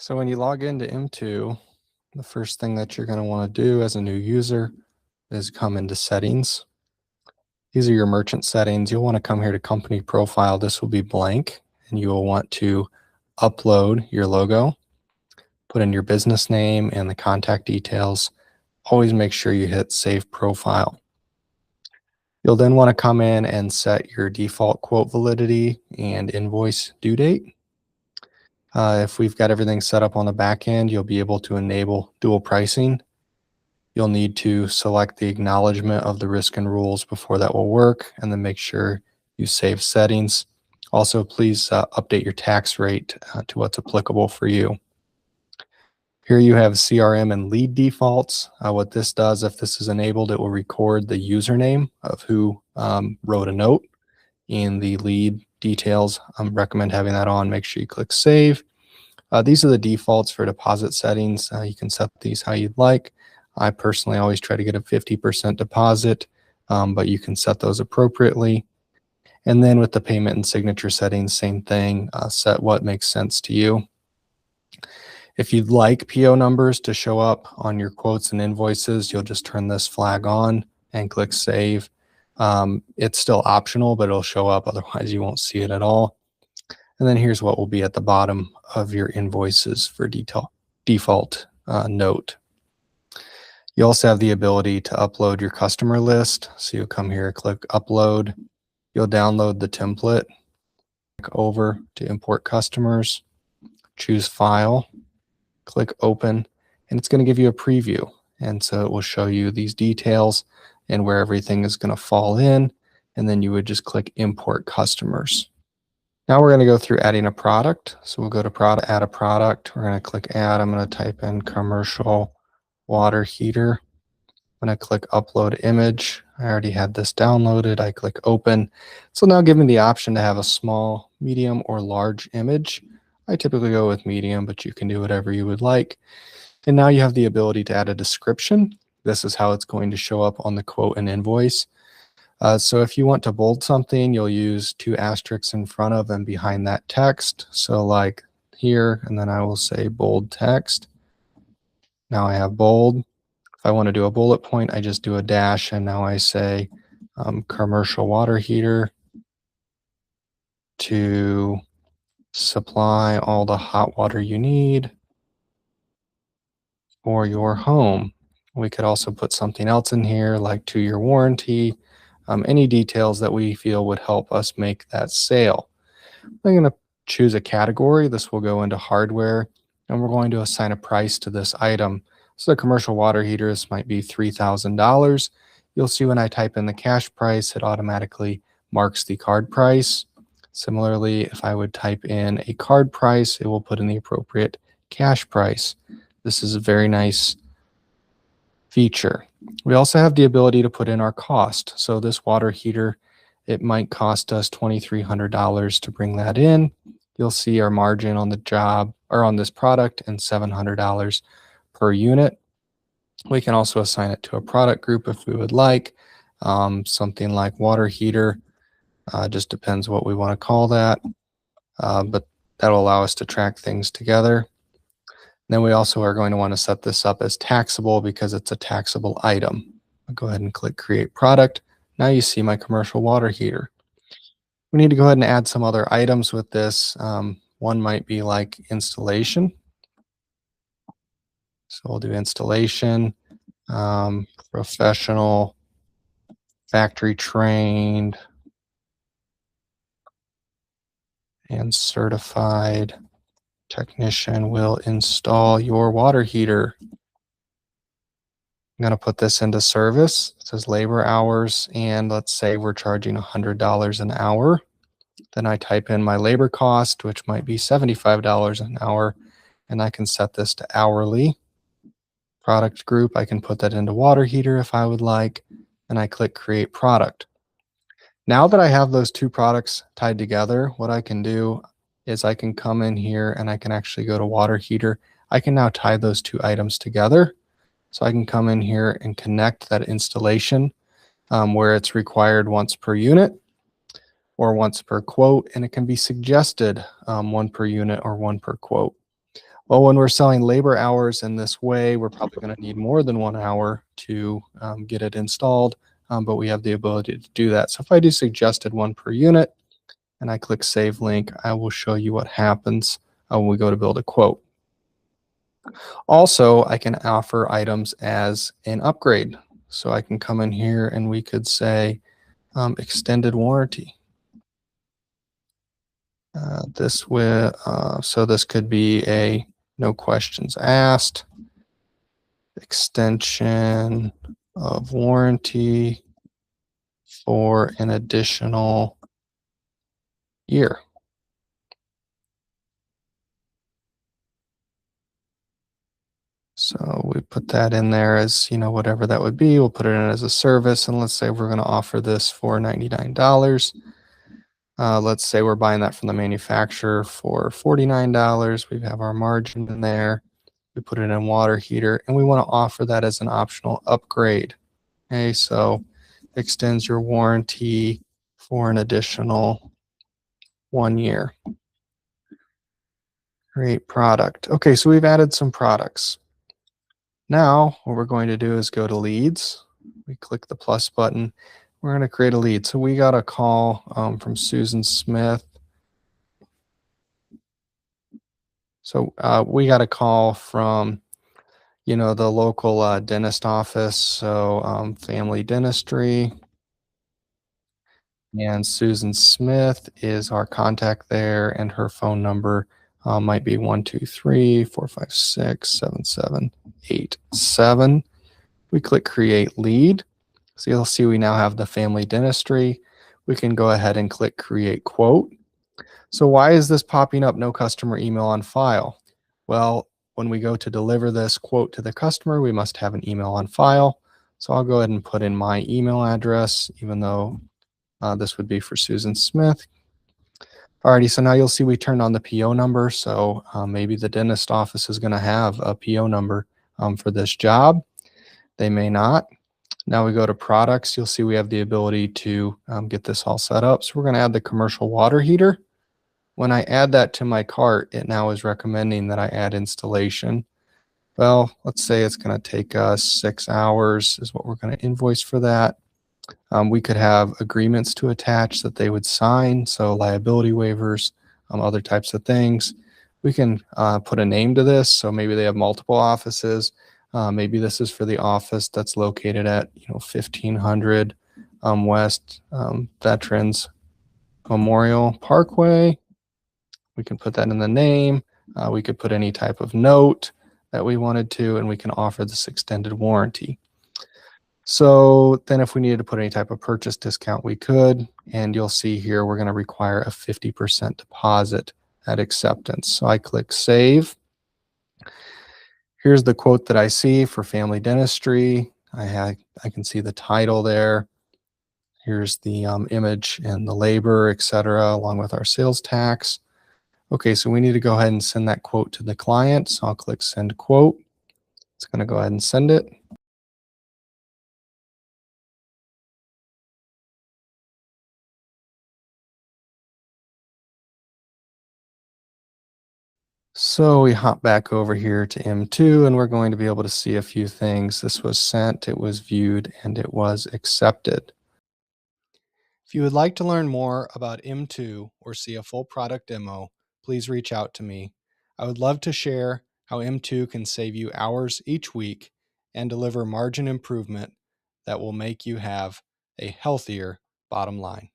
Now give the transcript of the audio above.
So when you log into M2, the first thing that you're going to want to do as a new user is come into settings. These are your merchant settings. You'll want to come here to company profile. This will be blank, and you will want to upload your logo, put in your business name and the contact details. Always make sure you hit save profile. You'll then want to come in and set your default quote validity and invoice due date. If we've got everything set up on the back end, you'll be able to enable dual pricing. You'll need to select the acknowledgement of the risk and rules before that will work, and then make sure you save settings. Also, please update your tax rate to what's applicable for you. Here you have CRM and lead defaults. What this does, if this is enabled, it will record the username of who wrote a note. In the lead details, I recommend having that on. Make sure you click save. These are the defaults for deposit settings. You can set these how you'd like. I personally always try to get a 50% deposit, but you can set those appropriately. And then with the payment and signature settings, same thing. Set what makes sense to you. If you'd like PO numbers to show up on your quotes and invoices, you'll just turn this flag on and click save. It's still optional, but it'll show up. Otherwise, you won't see it at all. And then here's what will be at the bottom of your invoices for default note. You also have the ability to upload your customer list. So you'll come here, click upload. You'll download the template, click over to import customers, choose file, click open, and it's going to give you a preview. And so it will show you these details and where everything is going to fall in. And then you would just click import customers. Now we're going to go through adding a product. So we'll go to product, add a product. We're going to click add. I'm going to type in commercial water heater. I'm going to click upload image. I already had this downloaded. I click open. So now give me the option to have a small, medium, or large image. I typically go with medium, but you can do whatever you would like. And now you have the ability to add a description. This is how it's going to show up on the quote and invoice. So if you want to bold something, you'll use 2 asterisks in front of and behind that text. So like here, and then I will say bold text. Now I have bold. If I want to do a bullet point, I just do a dash, and now I say commercial water heater to supply all the hot water you need for your home. We could also put something else in here like 2-year warranty, any details that we feel would help us make that sale. I'm going to choose a category. This will go into hardware, and we're going to assign a price to this item. So the commercial water heater, this might be $3,000. You'll see when I type in the cash price, it automatically marks the card price. Similarly, if I would type in a card price, it will put in the appropriate cash price. This is a very nice feature. We also have the ability to put in our cost. So this water heater, it might cost us $2,300 to bring that in. You'll see our margin on the job or on this product and $700 per unit. We can also assign it to a product group if we would like, something like water heater. Just depends what we want to call that, but that'll allow us to track things together. Then we also are going to want to set this up as taxable because it's a taxable item. I'll go ahead and click create product. Now you see my commercial water heater. We need to go ahead and add some other items with this. One might be like installation. So we'll do installation, professional, factory trained, and certified technician will install your water heater. I'm going to put this into service. It says labor hours, and let's say we're charging $100 an hour. Then I type in my labor cost, which might be $75 an hour, and I can set this to hourly. Product group, I can put that into water heater if I would like, and I click create product. Now that I have those 2 products tied together, what I can do is I can come in here and I can actually go to water heater. I can now tie those 2 items together. So I can come in here and connect that installation where it's required once per unit or once per quote, and it can be suggested 1 per unit or 1 per quote. Well, when we're selling labor hours in this way, we're probably going to need more than 1 hour to get it installed, but we have the ability to do that. So if I do suggested one per unit and I click Save Link, I will show you what happens when we go to build a quote. Also, I can offer items as an upgrade. So I can come in here and we could say extended warranty. So this could be a no questions asked, extension of warranty for an additional year. So we put that in there as, whatever that would be. We'll put it in as a service. And let's say we're going to offer this for $99. Let's say we're buying that from the manufacturer for $49. We have our margin in there. We put it in water heater and we want to offer that as an optional upgrade. Okay, so extends your warranty for an additional 1 year. Great product. Okay, so we've added some products. Now, what we're going to do is go to leads. We click the plus button. We're going to create a lead. So we got a call from Susan Smith. So we got a call from, the local dentist office. So Family Dentistry. And Susan Smith is our contact there, and her phone number might be 123-456-7787. We click Create Lead. So you'll see we now have the Family Dentistry. We can go ahead and click Create Quote. So why is this popping up no customer email on file? Well, when we go to deliver this quote to the customer, we must have an email on file. So I'll go ahead and put in my email address, even though this would be for Susan Smith. Alrighty, so now you'll see we turned on the PO number. So maybe the dentist office is going to have a PO number for this job. They may not. Now we go to products. You'll see we have the ability to get this all set up. So we're going to add the commercial water heater. When I add that to my cart, it now is recommending that I add installation. Well, let's say it's going to take us 6 hours is what we're going to invoice for that. We could have agreements to attach that they would sign, so liability waivers, other types of things. We can put a name to this, so maybe they have multiple offices. Maybe this is for the office that's located at 1500 West Veterans Memorial Parkway. We can put that in the name. We could put any type of note that we wanted to, and we can offer this extended warranty. So then if we needed to put any type of purchase discount, we could, and you'll see here we're going to require a 50% deposit at acceptance. So I click Save. Here's the quote that I see for Family Dentistry. I can see the title there. Here's the image and the labor, etc., along with our sales tax. Okay, so we need to go ahead and send that quote to the client. So I'll click Send Quote. It's going to go ahead and send it. So we hop back over here to M2 and we're going to be able to see a few things. This was sent, it was viewed, and it was accepted. If you would like to learn more about M2 or see a full product demo, please reach out to me. I would love to share how M2 can save you hours each week and deliver margin improvement that will make you have a healthier bottom line.